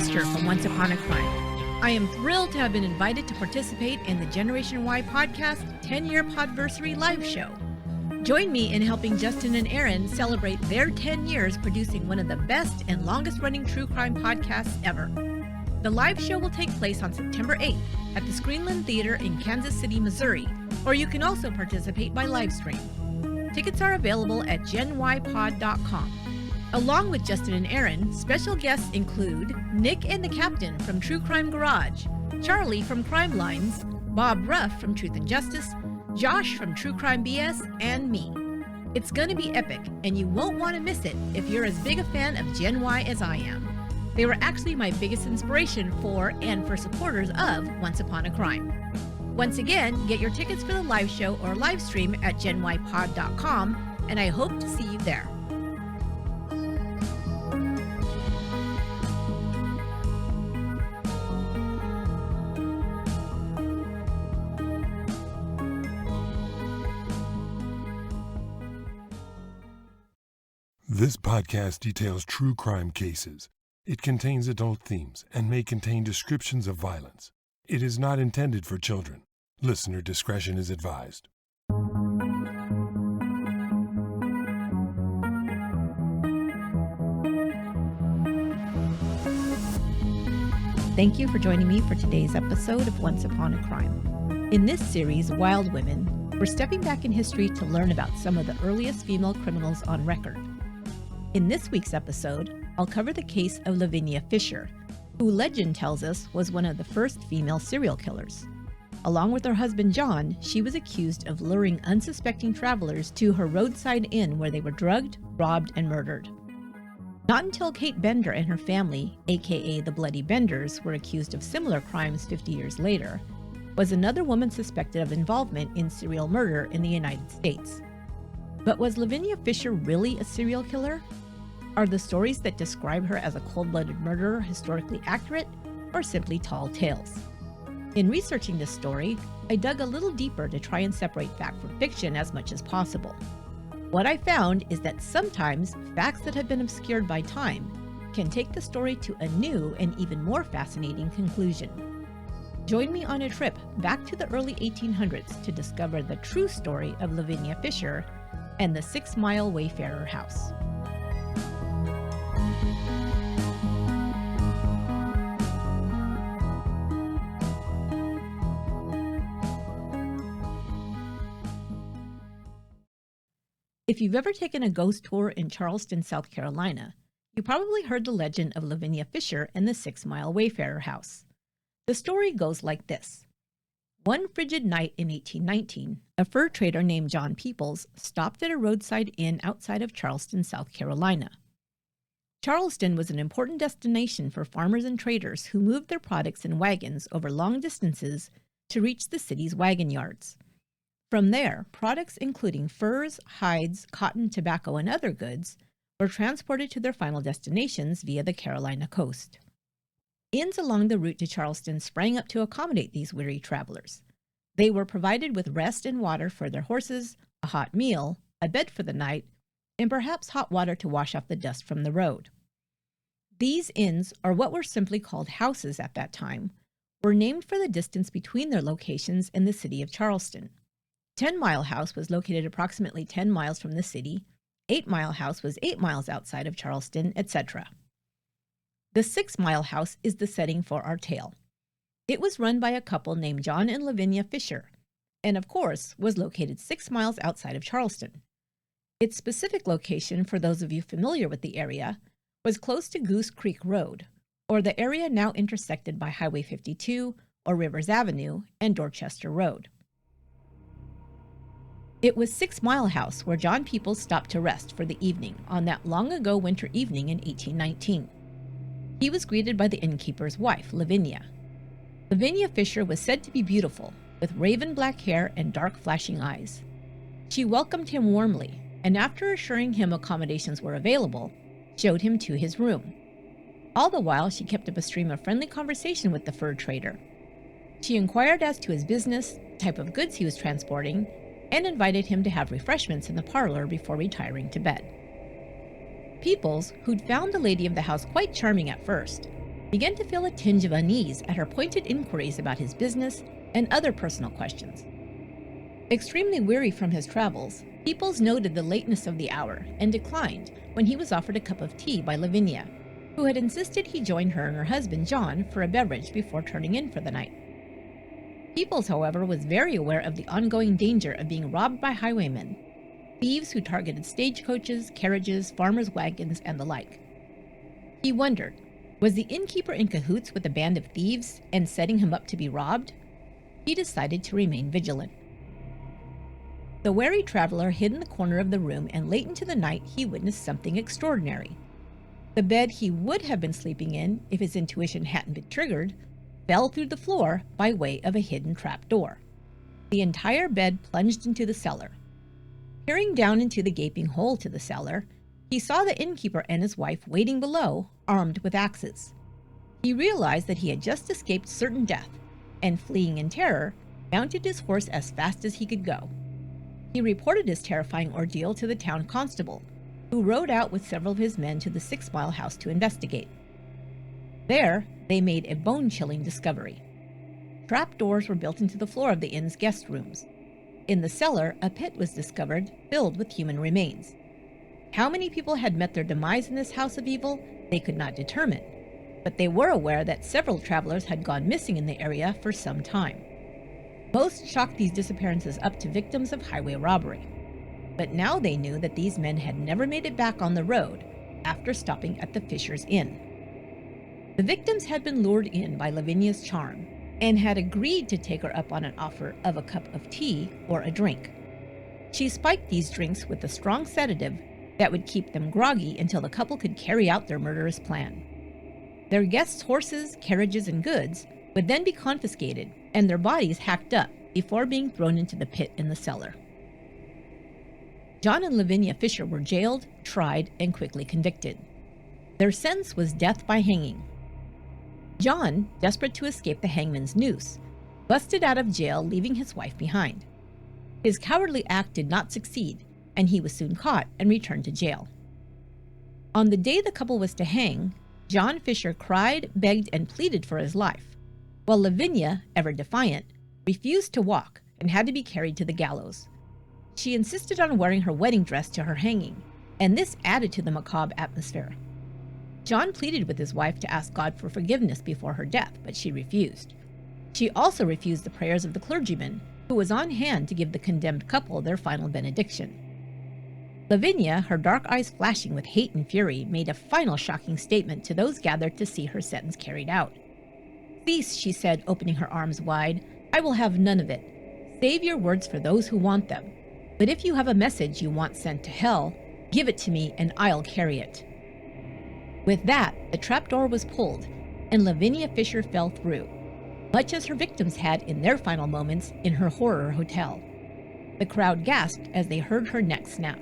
Fisher from Once Upon a Crime. I am thrilled to have been invited to participate in the Generation Y podcast 10-year Podversary live show. Join me in helping Justin and Aaron celebrate their 10 years producing one of the best and longest-running true crime podcasts ever. The live show will take place on September 8th at the Screenland Theater in Kansas City, Missouri, or you can also participate by livestream. Tickets are available at genypod.com. Along with Justin and Aaron, special guests include Nick and the Captain from True Crime Garage, Charlie from Crime Lines, Bob Ruff from Truth and Justice, Josh from True Crime BS, and me. It's gonna be epic, and you won't want to miss it if you're as big a fan of Gen Y as I am. They were actually my biggest inspiration for and for supporters of Once Upon a Crime. Once again, get your tickets for the live show or live stream at genypod.com, and I hope to see you there. This podcast details true crime cases. It contains adult themes and may contain descriptions of violence. It is not intended for children. Listener discretion is advised. Thank you for joining me for today's episode of Once Upon a Crime. In this series, Wild Women, we're stepping back in history to learn about some of the earliest female criminals on record. In this week's episode, I'll cover the case of Lavinia Fisher, who legend tells us was one of the first female serial killers. Along with her husband John, she was accused of luring unsuspecting travelers to her roadside inn where they were drugged, robbed, and murdered. Not until Kate Bender and her family, aka the Bloody Benders, were accused of similar crimes 50 years later, was another woman suspected of involvement in serial murder in the United States. But was Lavinia Fisher really a serial killer? Are the stories that describe her as a cold-blooded murderer historically accurate, or simply tall tales? In researching this story, I dug a little deeper to try and separate fact from fiction as much as possible. What I found is that sometimes facts that have been obscured by time can take the story to a new and even more fascinating conclusion. Join me on a trip back to the early 1800s to discover the true story of Lavinia Fisher and the 6 Mile Wayfarer house. If you've ever taken a ghost tour in Charleston, South Carolina, you probably heard the legend of Lavinia Fisher and the 6 Mile Wayfarer house. The story goes like this. One frigid night in 1819, a fur trader named John Peoples stopped at a roadside inn outside of Charleston, South Carolina. Charleston was an important destination for farmers and traders who moved their products in wagons over long distances to reach the city's wagon yards. From there, products including furs, hides, cotton, tobacco, and other goods were transported to their final destinations via the Carolina coast. Inns along the route to Charleston sprang up to accommodate these weary travelers. They were provided with rest and water for their horses, a hot meal, a bed for the night, and perhaps hot water to wash off the dust from the road. These inns, or what were simply called houses at that time, were named for the distance between their locations and the city of Charleston. 10 Mile House was located approximately 10 miles from the city, 8 Mile House was 8 miles outside of Charleston, etc. The 6 Mile House is the setting for our tale. It was run by a couple named John and Lavinia Fisher, and of course was located 6 miles outside of Charleston. Its specific location, for those of you familiar with the area, was close to Goose Creek Road, or the area now intersected by Highway 52 or Rivers Avenue and Dorchester Road. It was 6 Mile House where John Peoples stopped to rest for the evening on that long-ago winter evening in 1819. He was greeted by the innkeeper's wife, Lavinia. Lavinia Fisher was said to be beautiful, with raven black hair and dark flashing eyes. She welcomed him warmly, and after assuring him accommodations were available, showed him to his room. All the while, she kept up a stream of friendly conversation with the fur trader. She inquired as to his business, type of goods he was transporting, and invited him to have refreshments in the parlor before retiring to bed. Peoples, who'd found the lady of the house quite charming at first, began to feel a tinge of unease at her pointed inquiries about his business and other personal questions. Extremely weary from his travels, Peoples noted the lateness of the hour and declined when he was offered a cup of tea by Lavinia, who had insisted he join her and her husband John for a beverage before turning in for the night. Peoples, however, was very aware of the ongoing danger of being robbed by highwaymen, thieves who targeted stagecoaches, carriages, farmers' wagons, and the like. He wondered, was the innkeeper in cahoots with a band of thieves and setting him up to be robbed? He decided to remain vigilant. The wary traveler hid in the corner of the room, and late into the night he witnessed something extraordinary. The bed he would have been sleeping in if his intuition hadn't been triggered fell through the floor by way of a hidden trap door. The entire bed plunged into the cellar. Peering down into the gaping hole to the cellar, he saw the innkeeper and his wife waiting below, armed with axes. He realized that he had just escaped certain death, and fleeing in terror, mounted his horse as fast as he could go. He reported his terrifying ordeal to the town constable, who rode out with several of his men to the 6 Mile house to investigate. There, they made a bone-chilling discovery. Trap doors were built into the floor of the inn's guest rooms. In the cellar, a pit was discovered filled with human remains. How many people had met their demise in this house of evil, they could not determine, but they were aware that several travelers had gone missing in the area for some time. Most chalked these disappearances up to victims of highway robbery. But now they knew that these men had never made it back on the road after stopping at the Fisher's Inn. The victims had been lured in by Lavinia's charm and had agreed to take her up on an offer of a cup of tea or a drink. She spiked these drinks with a strong sedative that would keep them groggy until the couple could carry out their murderous plan. Their guests' horses, carriages, and goods would then be confiscated and their bodies hacked up before being thrown into the pit in the cellar. John and Lavinia Fisher were jailed, tried, and quickly convicted. Their sentence was death by hanging. John, desperate to escape the hangman's noose, busted out of jail, leaving his wife behind. His cowardly act did not succeed, and he was soon caught and returned to jail. On the day the couple was to hang, John Fisher cried, begged, and pleaded for his life, while Lavinia, ever defiant, refused to walk and had to be carried to the gallows. She insisted on wearing her wedding dress to her hanging, and this added to the macabre atmosphere. John pleaded with his wife to ask God for forgiveness before her death, but she refused. She also refused the prayers of the clergyman, who was on hand to give the condemned couple their final benediction. Lavinia, her dark eyes flashing with hate and fury, made a final shocking statement to those gathered to see her sentence carried out. "Cease," she said, opening her arms wide. "I will have none of it. Save your words for those who want them. But if you have a message you want sent to hell, give it to me and I'll carry it." With that, the trapdoor was pulled, and Lavinia Fisher fell through, much as her victims had in their final moments in her horror hotel. The crowd gasped as they heard her neck snap.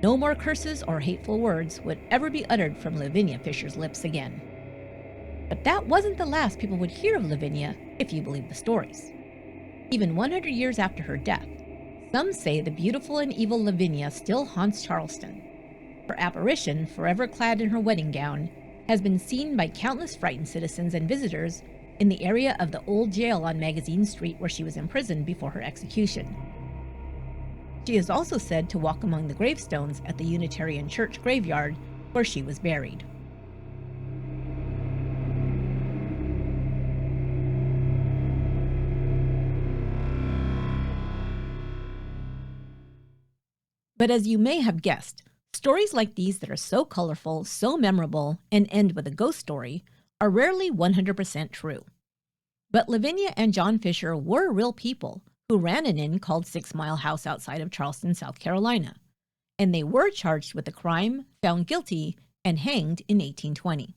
No more curses or hateful words would ever be uttered from Lavinia Fisher's lips again. But that wasn't the last people would hear of Lavinia, if you believe the stories. Even 100 years after her death, some say the beautiful and evil Lavinia still haunts Charleston. Her apparition, forever clad in her wedding gown, has been seen by countless frightened citizens and visitors in the area of the old jail on Magazine Street where she was imprisoned before her execution. She is also said to walk among the gravestones at the Unitarian Church graveyard where she was buried. But as you may have guessed, stories like these that are so colorful, so memorable, and end with a ghost story are rarely 100% true. But Lavinia and John Fisher were real people who ran an inn called 6 Mile House outside of Charleston, South Carolina, and they were charged with a crime, found guilty, and hanged in 1820.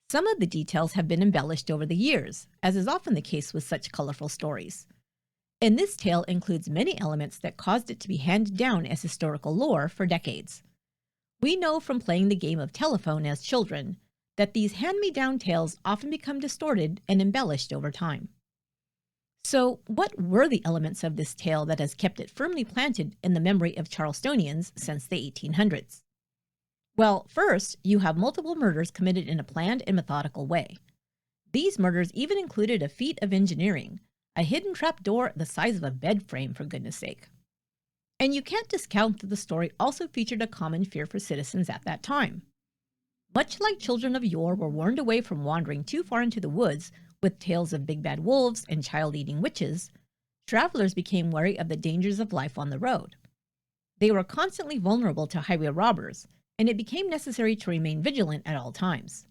Some of the details have been embellished over the years, as is often the case with such colorful stories. And this tale includes many elements that caused it to be handed down as historical lore for decades. We know from playing the game of telephone as children that these hand-me-down tales often become distorted and embellished over time. So, what were the elements of this tale that has kept it firmly planted in the memory of Charlestonians since the 1800s? Well, first, you have multiple murders committed in a planned and methodical way. These murders even included a feat of engineering, a hidden trap door the size of a bed frame, for goodness sake. And you can't discount that the story also featured a common fear for citizens at that time. Much like children of yore were warned away from wandering too far into the woods with tales of big bad wolves and child-eating witches, travelers became wary of the dangers of life on the road. They were constantly vulnerable to highway robbers, and it became necessary to remain vigilant at all times.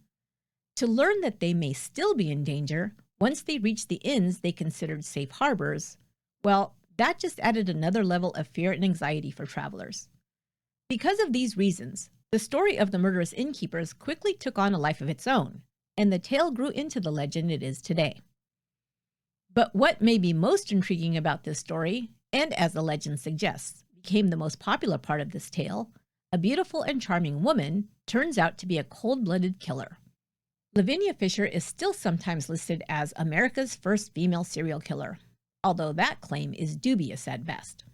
To learn that they may still be in danger once they reached the inns they considered safe harbors, well, that just added another level of fear and anxiety for travelers. Because of these reasons, the story of the murderous innkeepers quickly took on a life of its own, and the tale grew into the legend it is today. But what may be most intriguing about this story, and as the legend suggests, became the most popular part of this tale, a beautiful and charming woman turns out to be a cold-blooded killer. Lavinia Fisher is still sometimes listed as America's first female serial killer, although that claim is dubious at best.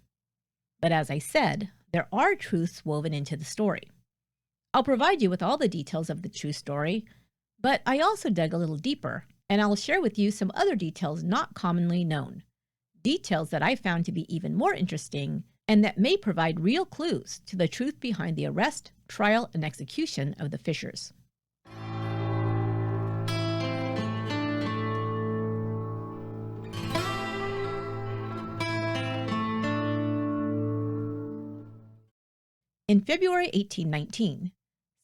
But as I said, there are truths woven into the story. I'll provide you with all the details of the true story, but I also dug a little deeper, and I'll share with you some other details not commonly known, details that I found to be even more interesting and that may provide real clues to the truth behind the arrest, trial, and execution of the Fishers. In February 1819,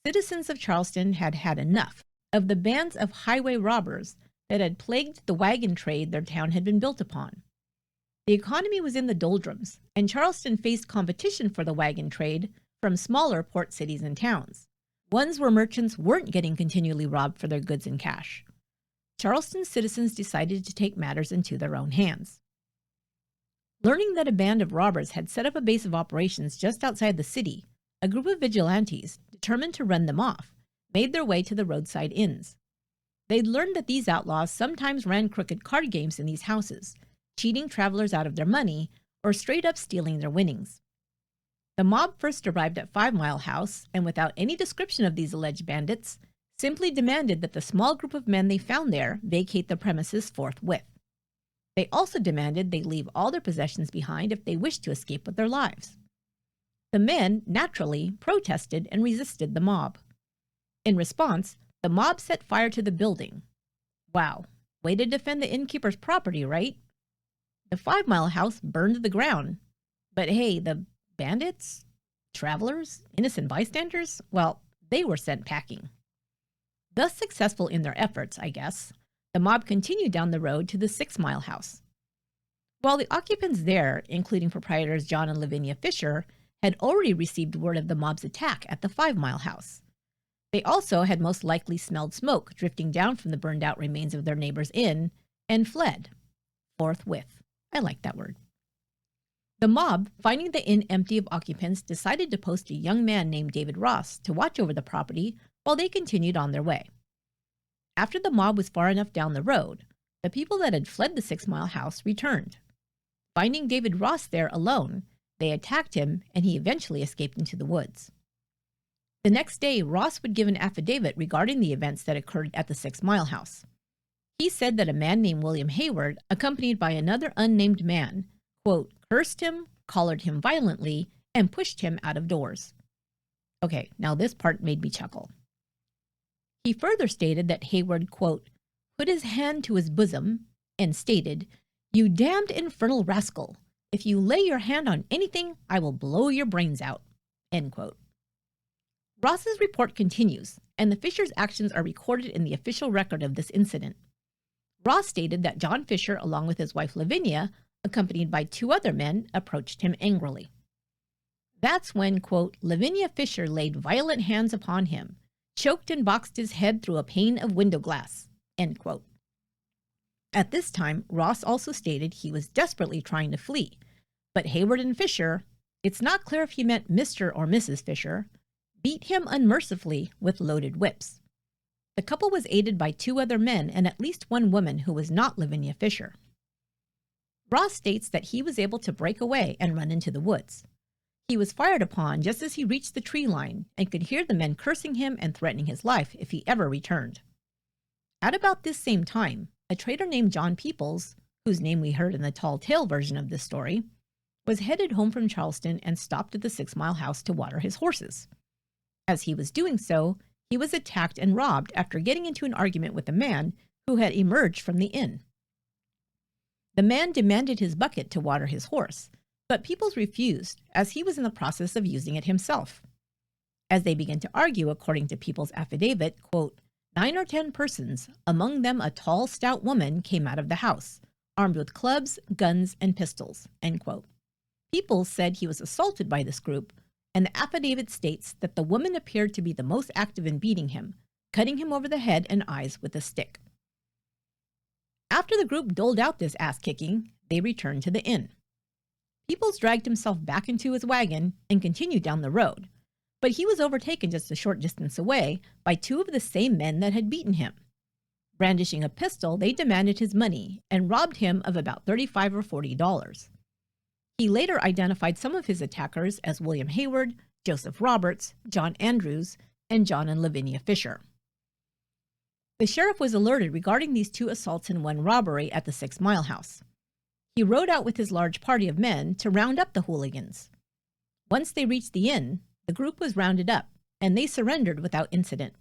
citizens of Charleston had had enough of the bands of highway robbers that had plagued the wagon trade their town had been built upon. The economy was in the doldrums, and Charleston faced competition for the wagon trade from smaller port cities and towns, ones where merchants weren't getting continually robbed for their goods and cash. Charleston's citizens decided to take matters into their own hands. Learning that a band of robbers had set up a base of operations just outside the city, a group of vigilantes, determined to run them off, made their way to the roadside inns. They'd learned that these outlaws sometimes ran crooked card games in these houses, cheating travelers out of their money or straight up stealing their winnings. The mob first arrived at 5 Mile House and, without any description of these alleged bandits, simply demanded that the small group of men they found there vacate the premises forthwith. They also demanded they leave all their possessions behind if they wished to escape with their lives. The men, naturally, protested and resisted the mob. In response, the mob set fire to the building. Wow, way to defend the innkeeper's property, right? The 5 Mile House burned to the ground. But hey, the bandits? Travelers? Innocent bystanders? Well, they were sent packing. Thus successful in their efforts, I guess, the mob continued down the road to the 6 Mile House. While the occupants there, including proprietors John and Lavinia Fisher, had already received word of the mob's attack at the 5 Mile House, they also had most likely smelled smoke drifting down from the burned-out remains of their neighbor's inn and fled forthwith. I like that word. The mob, finding the inn empty of occupants, decided to post a young man named David Ross to watch over the property while they continued on their way. After the mob was far enough down the road, the people that had fled the 6 Mile House returned. Finding David Ross there alone, they attacked him and he eventually escaped into the woods. The next day, Ross would give an affidavit regarding the events that occurred at the 6 Mile House. He said that a man named William Hayward, accompanied by another unnamed man, quote, cursed him, collared him violently, and pushed him out of doors. Okay, now this part made me chuckle. He further stated that Hayward, quote, put his hand to his bosom and stated, "You damned infernal rascal, if you lay your hand on anything, I will blow your brains out," end quote. Ross's report continues, and the Fishers' actions are recorded in the official record of this incident. Ross stated that John Fisher, along with his wife Lavinia, accompanied by 2 other men, approached him angrily. That's when, quote, Lavinia Fisher laid violent hands upon him, choked and boxed his head through a pane of window glass, end quote. At this time, Ross also stated he was desperately trying to flee, but Hayward and Fisher, it's not clear if he meant Mr. or Mrs. Fisher, beat him unmercifully with loaded whips. The couple was aided by 2 other men and at least 1 woman who was not Lavinia Fisher. Ross states that he was able to break away and run into the woods. He was fired upon just as he reached the tree line and could hear the men cursing him and threatening his life if he ever returned. At about this same time, a trader named John Peoples, whose name we heard in the Tall Tale version of this story, was headed home from Charleston and stopped at the 6 Mile House to water his horses. As he was doing so, he was attacked and robbed after getting into an argument with a man who had emerged from the inn. The man demanded his bucket to water his horse, but Peoples refused as he was in the process of using it himself. As they began to argue, according to Peoples' affidavit, quote, 9 or 10 persons, among them a tall, stout woman, came out of the house, armed with clubs, guns, and pistols, end quote. Peoples said he was assaulted by this group, and the affidavit states that the woman appeared to be the most active in beating him, cutting him over the head and eyes with a stick. After the group doled out this ass-kicking, they returned to the inn. Peoples dragged himself back into his wagon and continued down the road, but he was overtaken just a short distance away by 2 of the same men that had beaten him. Brandishing a pistol, they demanded his money and robbed him of about $35 or $40. He later identified some of his attackers as William Hayward, Joseph Roberts, John Andrews, and John and Lavinia Fisher. The sheriff was alerted regarding these 2 assaults and 1 robbery at the 6 Mile House. He rode out with his large party of men to round up the hooligans. Once they reached the inn, the group was rounded up, and they surrendered without incident.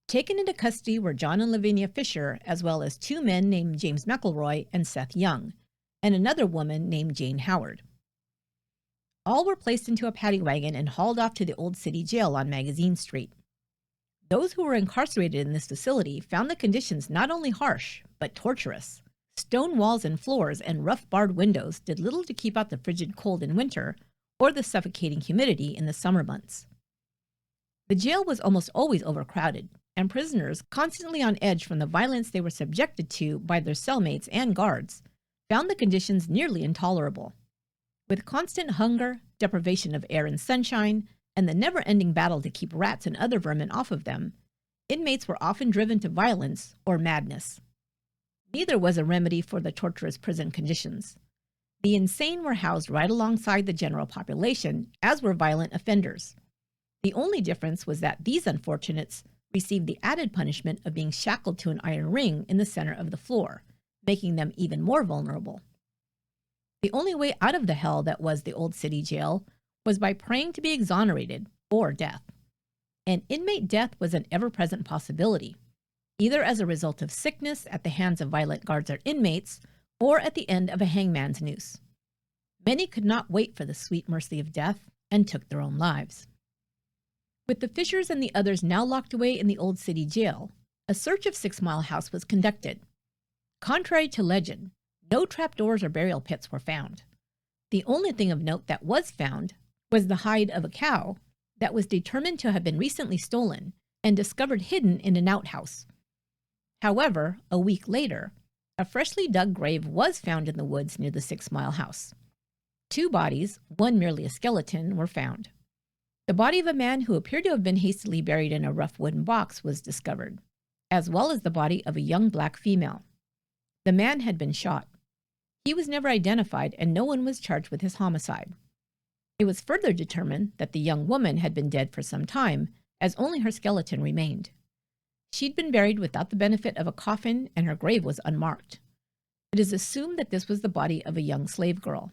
Taken into custody were John and Lavinia Fisher, as well as 2 men named James McElroy and Seth Young, and another woman named Jane Howard. All were placed into a paddy wagon and hauled off to the Old City Jail on Magazine Street. Those who were incarcerated in this facility found the conditions not only harsh, but torturous. Stone walls and floors and rough barred windows did little to keep out the frigid cold in winter or the suffocating humidity in the summer months. The jail was almost always overcrowded, and prisoners, constantly on edge from the violence they were subjected to by their cellmates and guards, found the conditions nearly intolerable. With constant hunger, deprivation of air and sunshine, and the never-ending battle to keep rats and other vermin off of them, inmates were often driven to violence or madness. Neither was a remedy for the torturous prison conditions. The insane were housed right alongside the general population, as were violent offenders. The only difference was that these unfortunates received the added punishment of being shackled to an iron ring in the center of the floor, making them even more vulnerable. The only way out of the hell that was the Old City Jail was by praying to be exonerated or death. And inmate death was an ever-present possibility, either as a result of sickness at the hands of violent guards or inmates, or at the end of a hangman's noose. Many could not wait for the sweet mercy of death and took their own lives. With the Fishers and the others now locked away in the Old City Jail, a search of 6 Mile House was conducted. Contrary to legend, no trapdoors or burial pits were found. The only thing of note that was found was the hide of a cow that was determined to have been recently stolen and discovered hidden in an outhouse. However, a week later, a freshly dug grave was found in the woods near the 6 Mile House. 2 bodies, one merely a skeleton, were found. The body of a man who appeared to have been hastily buried in a rough wooden box was discovered, as well as the body of a young black female. The man had been shot. He was never identified, and no one was charged with his homicide. It was further determined that the young woman had been dead for some time, as only her skeleton remained. She'd been buried without the benefit of a coffin, and her grave was unmarked. It is assumed that this was the body of a young slave girl.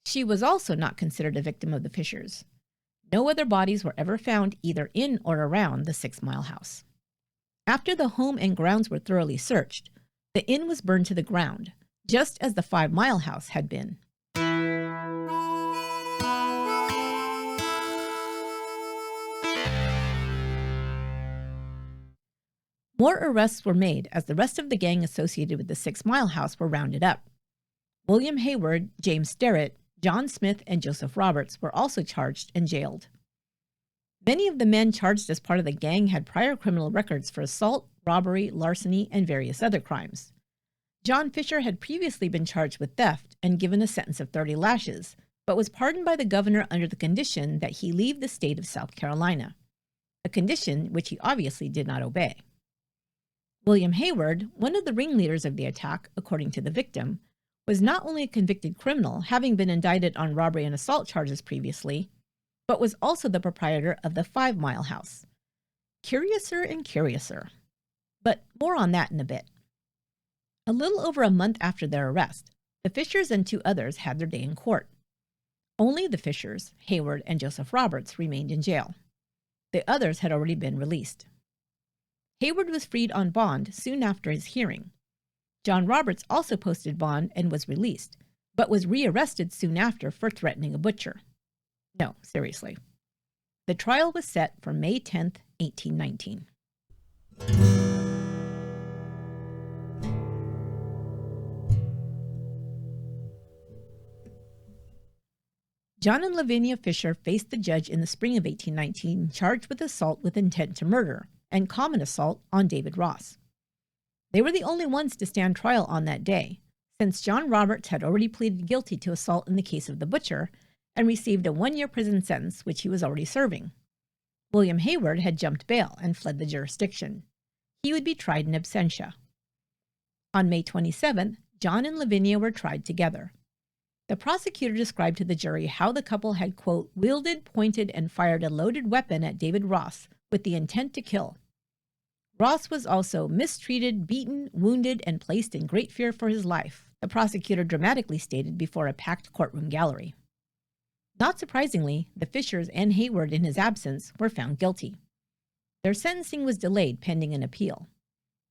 She was also not considered a victim of the Fishers. No other bodies were ever found either in or around the 6 Mile House. After the home and grounds were thoroughly searched, the inn was burned to the ground, just as the 5 Mile House had been. More arrests were made as the rest of the gang associated with the 6 Mile House were rounded up. William Hayward, James Sterrett, John Smith, and Joseph Roberts were also charged and jailed. Many of the men charged as part of the gang had prior criminal records for assault, robbery, larceny, and various other crimes. John Fisher had previously been charged with theft and given a sentence of 30 lashes, but was pardoned by the governor under the condition that he leave the state of South Carolina, a condition which he obviously did not obey. William Hayward, one of the ringleaders of the attack, according to the victim, was not only a convicted criminal, having been indicted on robbery and assault charges previously, but was also the proprietor of the 5 Mile House. Curiouser and curiouser. But more on that in a bit. A little over a month after their arrest, the Fishers and 2 others had their day in court. Only the Fishers, Hayward, and Joseph Roberts remained in jail. The others had already been released. Hayward was freed on bond soon after his hearing. John Roberts also posted bond and was released, but was rearrested soon after for threatening a butcher. No, seriously. The trial was set for May 10, 1819. John and Lavinia Fisher faced the judge in the spring of 1819, charged with assault with intent to murder and common assault on David Ross. They were the only ones to stand trial on that day, since John Roberts had already pleaded guilty to assault in the case of the butcher and received a 1-year prison sentence, which he was already serving. William Hayward had jumped bail and fled the jurisdiction. He would be tried in absentia. On May 27th, John and Lavinia were tried together. The prosecutor described to the jury how the couple had, quote, wielded, pointed, and fired a loaded weapon at David Ross with the intent to kill. Ross was also mistreated, beaten, wounded, and placed in great fear for his life, the prosecutor dramatically stated before a packed courtroom gallery. Not surprisingly, the Fishers and Hayward, in his absence, were found guilty. Their sentencing was delayed pending an appeal.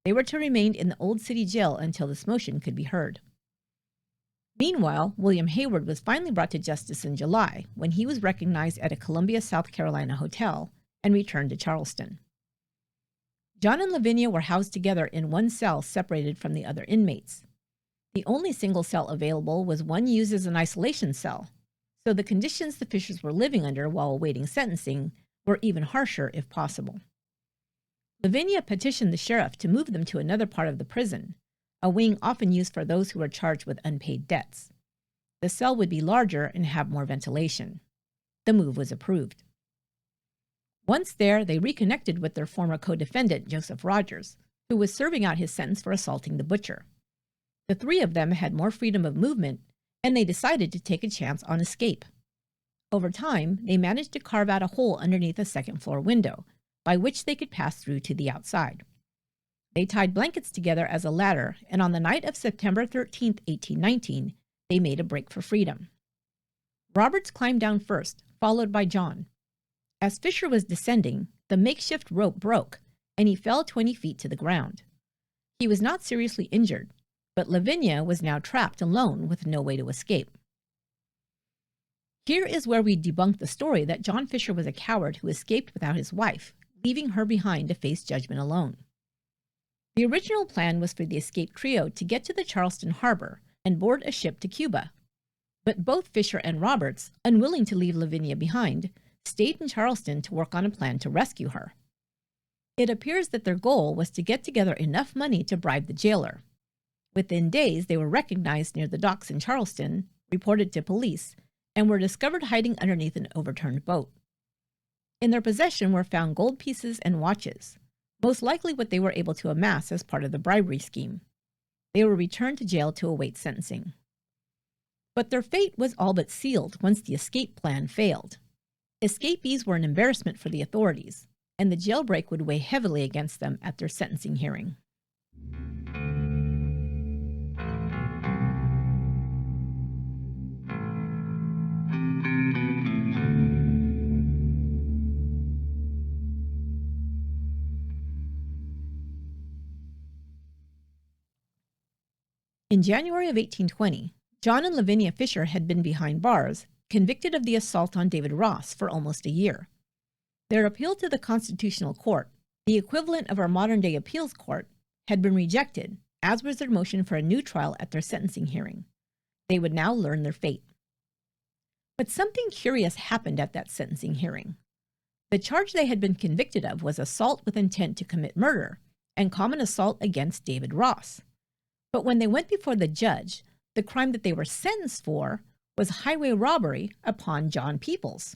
They were to remain in the Old City Jail until this motion could be heard. Meanwhile, William Hayward was finally brought to justice in July when he was recognized at a Columbia, South Carolina hotel and returned to Charleston. John and Lavinia were housed together in one cell separated from the other inmates. The only single cell available was one used as an isolation cell, so the conditions the Fishers were living under while awaiting sentencing were even harsher if possible. Lavinia petitioned the sheriff to move them to another part of the prison, a wing often used for those who were charged with unpaid debts. The cell would be larger and have more ventilation. The move was approved. Once there, they reconnected with their former co-defendant, Joseph Rogers, who was serving out his sentence for assaulting the butcher. The 3 of them had more freedom of movement, and they decided to take a chance on escape. Over time, they managed to carve out a hole underneath a 2nd-floor window, by which they could pass through to the outside. They tied blankets together as a ladder, and on the night of September 13, 1819, they made a break for freedom. Roberts climbed down first, followed by John. As Fisher was descending, the makeshift rope broke, and he fell 20 feet to the ground. He was not seriously injured, but Lavinia was now trapped alone with no way to escape. Here is where we debunk the story that John Fisher was a coward who escaped without his wife, leaving her behind to face judgment alone. The original plan was for the escaped trio to get to the Charleston harbor and board a ship to Cuba. But both Fisher and Roberts, unwilling to leave Lavinia behind, stayed in Charleston to work on a plan to rescue her. It appears that their goal was to get together enough money to bribe the jailer. Within days, they were recognized near the docks in Charleston, reported to police, and were discovered hiding underneath an overturned boat. In their possession were found gold pieces and watches, most likely what they were able to amass as part of the bribery scheme. They were returned to jail to await sentencing. But their fate was all but sealed once the escape plan failed. Escapees were an embarrassment for the authorities, and the jailbreak would weigh heavily against them at their sentencing hearing. In January of 1820, John and Lavinia Fisher had been behind bars, convicted of the assault on David Ross for almost a year. Their appeal to the Constitutional Court, the equivalent of our modern-day appeals court, had been rejected, as was their motion for a new trial at their sentencing hearing. They would now learn their fate. But something curious happened at that sentencing hearing. The charge they had been convicted of was assault with intent to commit murder and common assault against David Ross. But when they went before the judge, the crime that they were sentenced for was highway robbery upon John Peoples.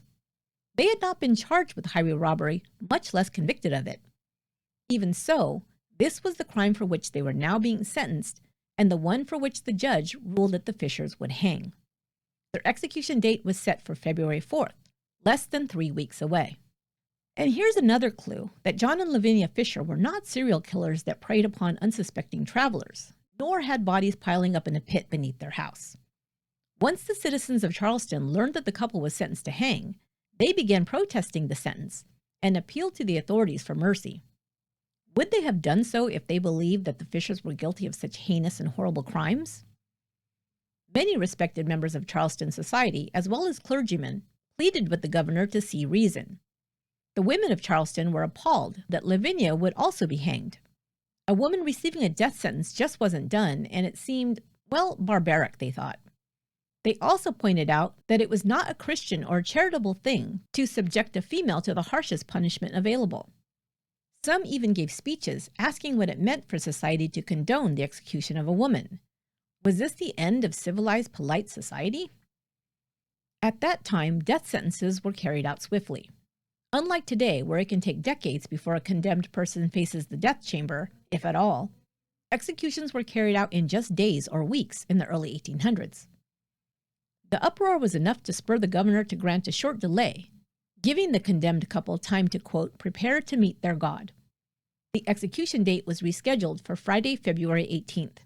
They had not been charged with highway robbery, much less convicted of it. Even so, this was the crime for which they were now being sentenced, and the one for which the judge ruled that the Fishers would hang. Their execution date was set for February 4th, less than 3 weeks away. And here's another clue that John and Lavinia Fisher were not serial killers that preyed upon unsuspecting travelers, nor had bodies piling up in a pit beneath their house. Once the citizens of Charleston learned that the couple was sentenced to hang, they began protesting the sentence and appealed to the authorities for mercy. Would they have done so if they believed that the Fishers were guilty of such heinous and horrible crimes? Many respected members of Charleston society, as well as clergymen, pleaded with the governor to see reason. The women of Charleston were appalled that Lavinia would also be hanged. A woman receiving a death sentence just wasn't done, and it seemed, well, barbaric, they thought. They also pointed out that it was not a Christian or charitable thing to subject a female to the harshest punishment available. Some even gave speeches asking what it meant for society to condone the execution of a woman. Was this the end of civilized, polite society? At that time, death sentences were carried out swiftly. Unlike today, where it can take decades before a condemned person faces the death chamber, if at all, executions were carried out in just days or weeks in the early 1800s. The uproar was enough to spur the governor to grant a short delay, giving the condemned couple time to, quote, prepare to meet their God. The execution date was rescheduled for Friday, February 18th.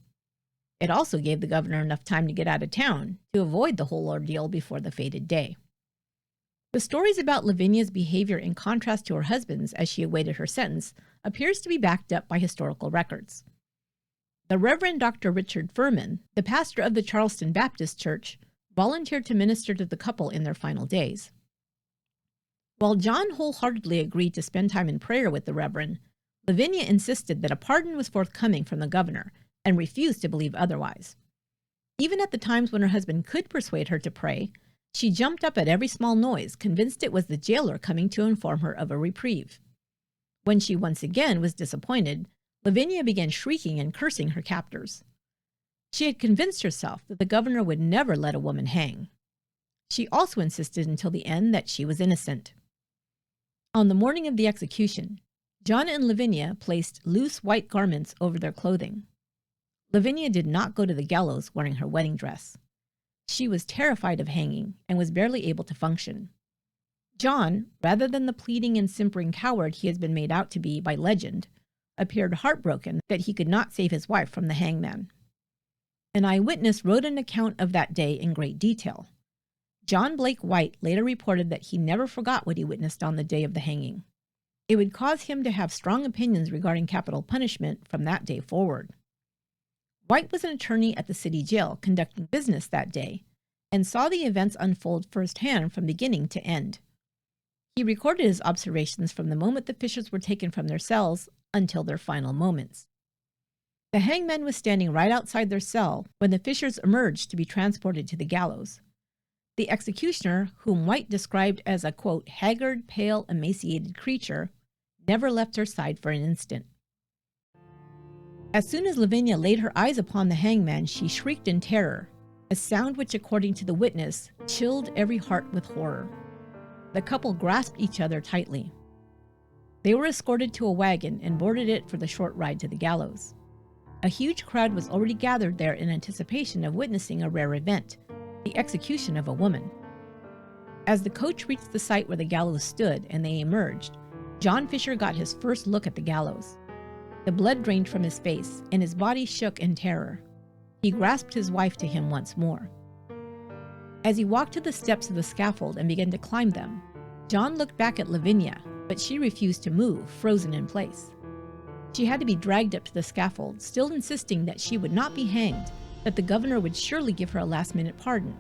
It also gave the governor enough time to get out of town to avoid the whole ordeal before the fated day. The stories about Lavinia's behavior in contrast to her husband's as she awaited her sentence appears to be backed up by historical records. The Reverend Dr. Richard Furman, the pastor of the Charleston Baptist Church, volunteered to minister to the couple in their final days. While John wholeheartedly agreed to spend time in prayer with the Reverend, Lavinia insisted that a pardon was forthcoming from the governor and refused to believe otherwise. Even at the times when her husband could persuade her to pray, she jumped up at every small noise, convinced it was the jailer coming to inform her of a reprieve. When she once again was disappointed, Lavinia began shrieking and cursing her captors. She had convinced herself that the governor would never let a woman hang. She also insisted until the end that she was innocent. On the morning of the execution, John and Lavinia placed loose white garments over their clothing. Lavinia did not go to the gallows wearing her wedding dress. She was terrified of hanging and was barely able to function. John, rather than the pleading and simpering coward he has been made out to be by legend, appeared heartbroken that he could not save his wife from the hangman. An eyewitness wrote an account of that day in great detail. John Blake White later reported that he never forgot what he witnessed on the day of the hanging. It would cause him to have strong opinions regarding capital punishment from that day forward. White was an attorney at the city jail conducting business that day and saw the events unfold firsthand from beginning to end. He recorded his observations from the moment the Fishers were taken from their cells until their final moments. The hangman was standing right outside their cell when the Fishers emerged to be transported to the gallows. The executioner, whom White described as a, quote, haggard, pale, emaciated creature, never left her side for an instant. As soon as Lavinia laid her eyes upon the hangman, she shrieked in terror, a sound which, according to the witness, chilled every heart with horror. The couple grasped each other tightly. They were escorted to a wagon and boarded it for the short ride to the gallows. A huge crowd was already gathered there in anticipation of witnessing a rare event, the execution of a woman. As the coach reached the site where the gallows stood and they emerged, John Fisher got his first look at the gallows. The blood drained from his face, and his body shook in terror. He grasped his wife to him once more. As he walked to the steps of the scaffold and began to climb them, John looked back at Lavinia, but she refused to move, frozen in place. She had to be dragged up to the scaffold, still insisting that she would not be hanged, that the governor would surely give her a last-minute pardon.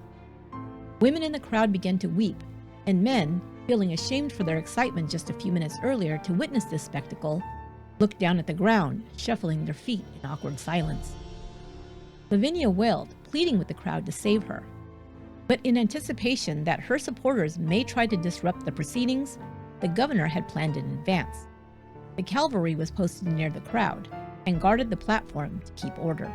Women in the crowd began to weep, and men, feeling ashamed for their excitement just a few minutes earlier to witness this spectacle, looked down at the ground, shuffling their feet in awkward silence. Lavinia wailed, pleading with the crowd to save her. But in anticipation that her supporters may try to disrupt the proceedings, the governor had planned in advance. The cavalry was posted near the crowd and guarded the platform to keep order.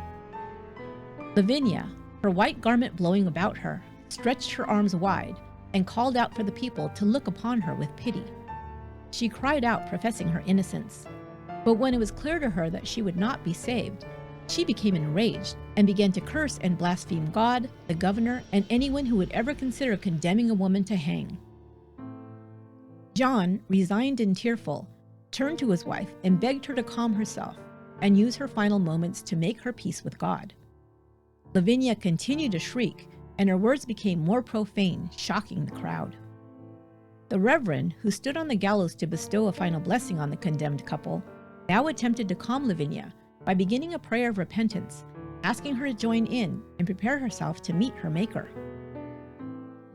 Lavinia, her white garment blowing about her, stretched her arms wide and called out for the people to look upon her with pity. She cried out, professing her innocence. But when it was clear to her that she would not be saved, She became enraged and began to curse and blaspheme God, the governor, and anyone who would ever consider condemning a woman to hang. John, resigned and tearful, turned to his wife and begged her to calm herself and use her final moments to make her peace with God. Lavinia continued to shriek, and her words became more profane, shocking the crowd. The Reverend, who stood on the gallows to bestow a final blessing on the condemned couple, now attempted to calm Lavinia by beginning a prayer of repentance, asking her to join in and prepare herself to meet her Maker.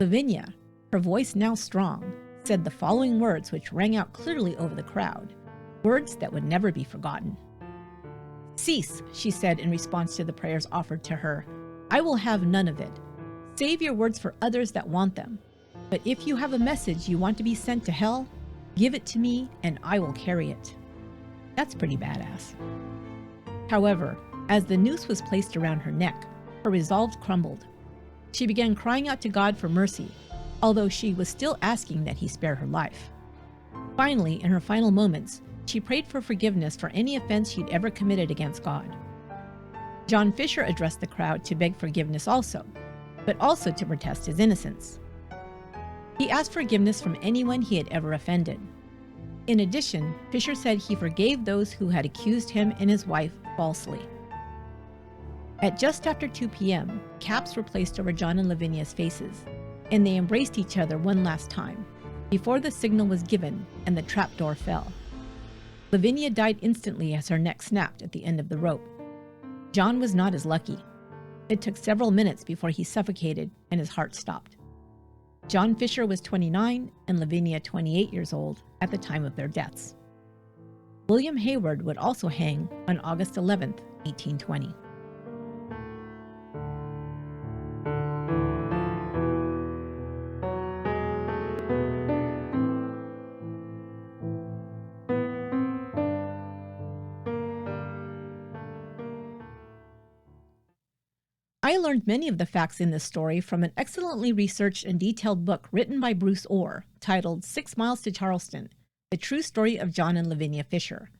Lavinia, her voice now strong, said the following words which rang out clearly over the crowd, words that would never be forgotten. "Cease," she said in response to the prayers offered to her. "I will have none of it. Save your words for others that want them. But if you have a message you want to be sent to hell, give it to me and I will carry it." That's pretty badass. However, as the noose was placed around her neck, her resolve crumbled. She began crying out to God for mercy, although she was still asking that he spare her life. Finally, in her final moments, she prayed for forgiveness for any offense she'd ever committed against God. John Fisher addressed the crowd to beg forgiveness also, but also to protest his innocence. He asked forgiveness from anyone he had ever offended. In addition, Fisher said he forgave those who had accused him and his wife falsely. At just after 2 p.m., caps were placed over John and Lavinia's faces, and they embraced each other one last time, before the signal was given and the trapdoor fell. Lavinia died instantly as her neck snapped at the end of the rope. John was not as lucky. It took several minutes before he suffocated and his heart stopped. John Fisher was 29 and Lavinia 28 years old at the time of their deaths. William Hayward would also hang on August 11, 1820. I learned many of the facts in this story from an excellently researched and detailed book written by Bruce Orr titled 6 Miles to Charleston, The True Story of John and Lavinia Fisher.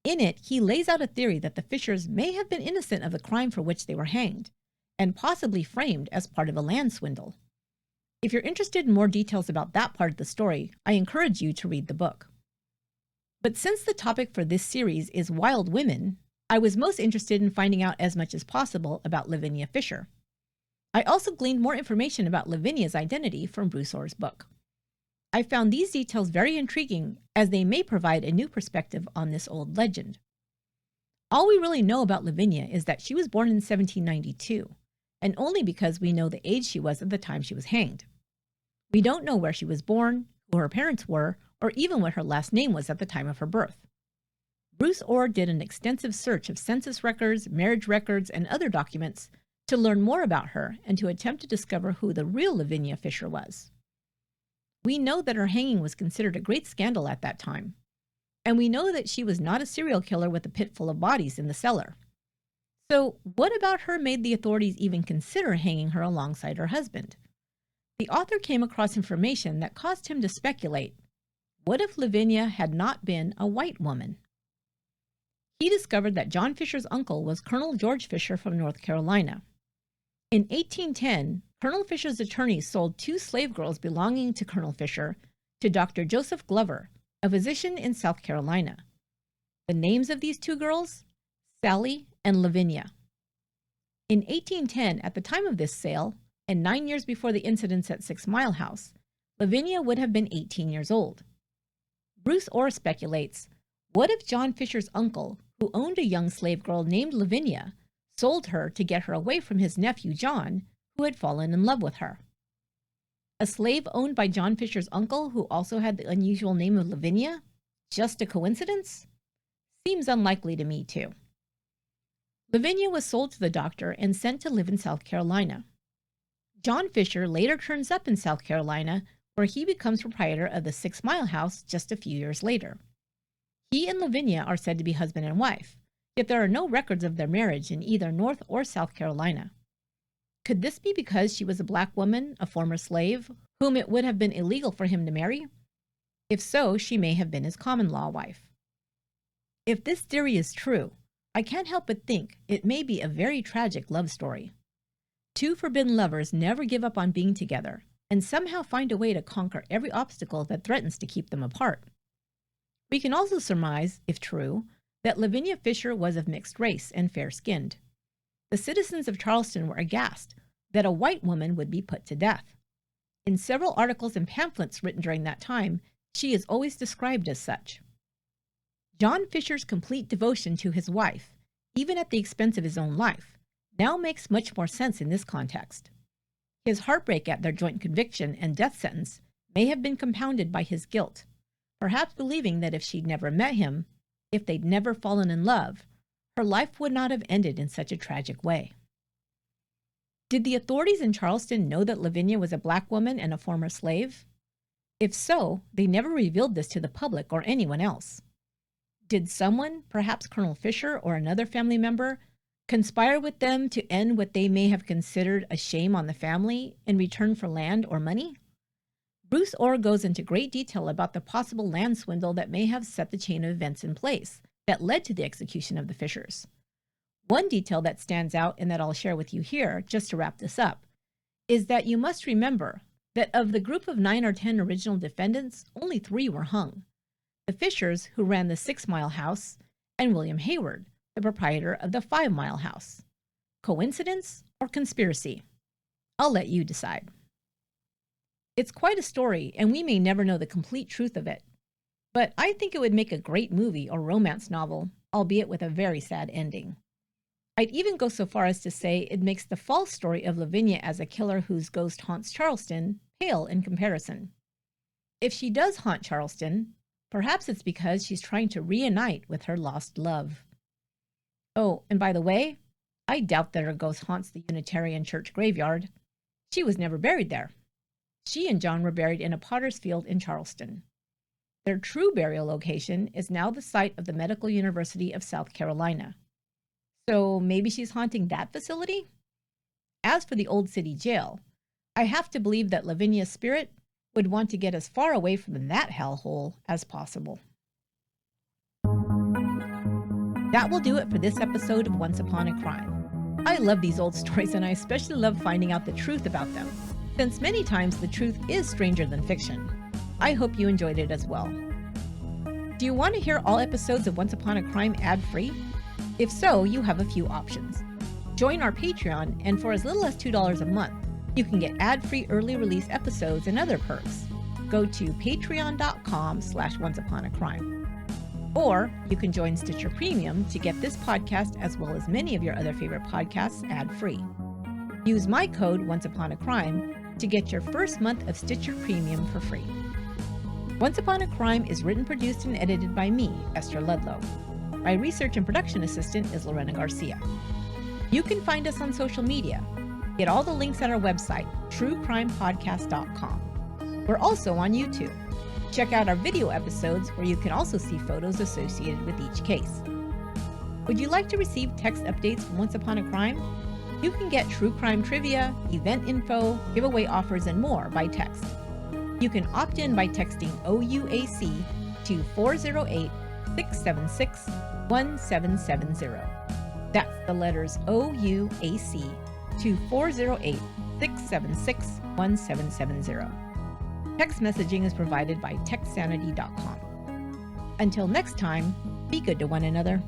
In it, he lays out a theory that the Fishers may have been innocent of the crime for which they were hanged, and possibly framed as part of a land swindle. If you're interested in more details about that part of the story, I encourage you to read the book. But since the topic for this series is wild women, I was most interested in finding out as much as possible about Lavinia Fisher. I also gleaned more information about Lavinia's identity from Bruce Orr's book. I found these details very intriguing as they may provide a new perspective on this old legend. All we really know about Lavinia is that she was born in 1792, and only because we know the age she was at the time she was hanged. We don't know where she was born, who her parents were, or even what her last name was at the time of her birth. Bruce Orr did an extensive search of census records, marriage records, and other documents to learn more about her and to attempt to discover who the real Lavinia Fisher was. We know that her hanging was considered a great scandal at that time, and we know that she was not a serial killer with a pit full of bodies in the cellar. So what about her made the authorities even consider hanging her alongside her husband? The author came across information that caused him to speculate, what if Lavinia had not been a white woman? He discovered that John Fisher's uncle was Colonel George Fisher from North Carolina. In 1810, Colonel Fisher's attorneys sold 2 slave girls belonging to Colonel Fisher to Dr. Joseph Glover, a physician in South Carolina. The names of these 2 girls? Sally and Lavinia. In 1810, at the time of this sale, and 9 years before the incidents at 6 Mile House, Lavinia would have been 18 years old. Bruce Orr speculates, what if John Fisher's uncle, who owned a young slave girl named Lavinia, sold her to get her away from his nephew John, who had fallen in love with her? A slave owned by John Fisher's uncle who also had the unusual name of Lavinia? Just a coincidence? Seems unlikely to me too. Lavinia was sold to the doctor and sent to live in South Carolina. John Fisher later turns up in South Carolina, where he becomes proprietor of the 6 Mile House just a few years later. He and Lavinia are said to be husband and wife, yet there are no records of their marriage in either North or South Carolina. Could this be because she was a black woman, a former slave, whom it would have been illegal for him to marry? If so, she may have been his common-law wife. If this theory is true, I can't help but think it may be a very tragic love story. Two forbidden lovers never give up on being together and somehow find a way to conquer every obstacle that threatens to keep them apart. We can also surmise, if true, that Lavinia Fisher was of mixed race and fair-skinned. The citizens of Charleston were aghast that a white woman would be put to death. In several articles and pamphlets written during that time, she is always described as such. John Fisher's complete devotion to his wife, even at the expense of his own life, now makes much more sense in this context. His heartbreak at their joint conviction and death sentence may have been compounded by his guilt, perhaps believing that if she'd never met him, if they'd never fallen in love, her life would not have ended in such a tragic way. Did the authorities in Charleston know that Lavinia was a black woman and a former slave? If so, they never revealed this to the public or anyone else. Did someone, perhaps Colonel Fisher or another family member, conspire with them to end what they may have considered a shame on the family in return for land or money? Bruce Orr goes into great detail about the possible land swindle that may have set the chain of events in place that led to the execution of the Fishers. One detail that stands out and that I'll share with you here, just to wrap this up, is that you must remember that of the group of 9 or 10 original defendants, only 3 were hung. The Fishers, who ran the 6 Mile House, and William Hayward, the proprietor of the 5 Mile House. Coincidence or conspiracy? I'll let you decide. It's quite a story, and we may never know the complete truth of it. But I think it would make a great movie or romance novel, albeit with a very sad ending. I'd even go so far as to say it makes the false story of Lavinia as a killer whose ghost haunts Charleston pale in comparison. If she does haunt Charleston, perhaps it's because she's trying to reunite with her lost love. Oh, and by the way, I doubt that her ghost haunts the Unitarian Church graveyard. She was never buried there. She and John were buried in a potter's field in Charleston. Their true burial location is now the site of the Medical University of South Carolina. So maybe she's haunting that facility? As for the Old City Jail, I have to believe that Lavinia's spirit would want to get as far away from that hellhole as possible. That will do it for this episode of Once Upon a Crime. I love these old stories, and I especially love finding out the truth about them, since many times the truth is stranger than fiction. I hope you enjoyed it as well. Do you want to hear all episodes of Once Upon a Crime ad-free? If so, you have a few options. Join our Patreon, and for as little as $2 a month, you can get ad-free early release episodes and other perks. Go to patreon.com/onceuponacrime. Or you can join Stitcher Premium to get this podcast as well as many of your other favorite podcasts ad-free. Use my code OnceUponACrime to get your first month of Stitcher Premium for free. Once Upon a Crime is written, produced, and edited by me, Esther Ludlow. My research and production assistant is Lorena Garcia. You can find us on social media. Get all the links at our website, truecrimepodcast.com. We're also on YouTube. Check out our video episodes where you can also see photos associated with each case. Would you like to receive text updates from Once Upon a Crime? You can get true crime trivia, event info, giveaway offers, and more by text. You can opt in by texting OUAC to 408-676-1770. That's the letters OUAC to 408-676-1770. Text messaging is provided by TextSanity.com. Until next time, be good to one another.